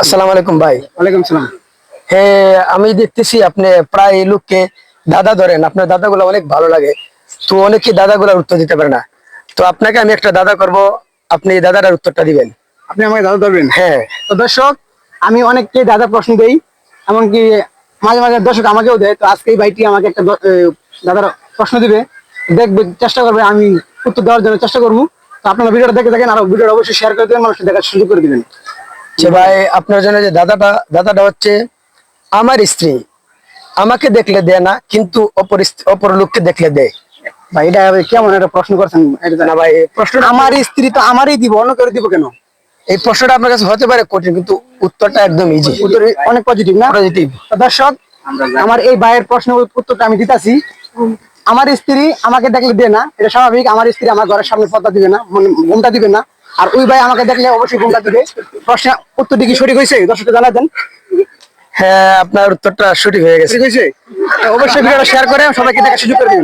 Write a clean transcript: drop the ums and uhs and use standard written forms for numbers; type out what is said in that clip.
আসসালামু আলাইকুম ভাই। ওয়ালাইকুম সালাম। হ্যাঁ, আমি দেখতেছি আপনি প্রায় লোককে দাদা ধরেন, আপনার দাদাগুলো অনেক ভালো লাগে। তো অনেকে দাদাগুলোর উত্তর দিতে পারে না। তো আপনাকে আমি একটা দাদা করব, আপনি এই দাদাটার উত্তরটা দিবেন। আপনি আমাকে দাদা ধরবেন? হ্যাঁ। তো দর্শক, আমি অনেককে দাদা প্রশ্ন দেই, এমনকি মাঝে মাঝে দর্শক আমাকেও দেয়। তো আজকে এই ভাইটি আমাকে একটা দাদার প্রশ্ন দিবে, দেখবে, চেষ্টা করবে, আমি উত্তর দেওয়ার জন্য চেষ্টা করবো। তো আপনারা ভিডিওটা দেখে থাকেন, আর ভিডিওটা অবশ্যই শেয়ার করে দেবেন, মানুষকে দেখার সুযোগ করে দিবেন। যে ভাই, আপনার জন্য যে দাদাটা হচ্ছে, আমার স্ত্রী আমাকে দেখলে দেয় না, কিন্তু অপর লোককে দেখলে দেয়। ভাই এটা কেমন একটা প্রশ্ন করছেন? না ভাই, প্রশ্ন আমার স্ত্রী তো আমারই দিব, অন্য কেউ দিব কেন? এই প্রশ্নটা আপনার কাছে হতে পারে কঠিন, কিন্তু উত্তরটা একদম ইজি, উত্তর অনেক পজিটিভ না? পজিটিভ। তো দর্শক, আমার এই ভাইয়ের প্রশ্নের উত্তরটা আমি দিতেছি। আমার স্ত্রী আমাকে দেখলে দেয় না, এটা স্বাভাবিক। আমার স্ত্রী আমার ঘরের সামনে পর্দা দিবে না, ঘুমটা দিবে না। আর ওই ভাই আমাকে দেখলে অবশ্যই ঘুমটা দিবে। প্রশ্নের উত্তরটি কি সঠিক হয়েছে? দর্শককে জানাই দেন। হ্যাঁ, আপনার উত্তরটা সঠিক হয়ে গেছে। সঠিক হয়েছে? অবশ্যই ভিডিওটা শেয়ার করে সবাইকে দেখার সুযোগ করে দিন।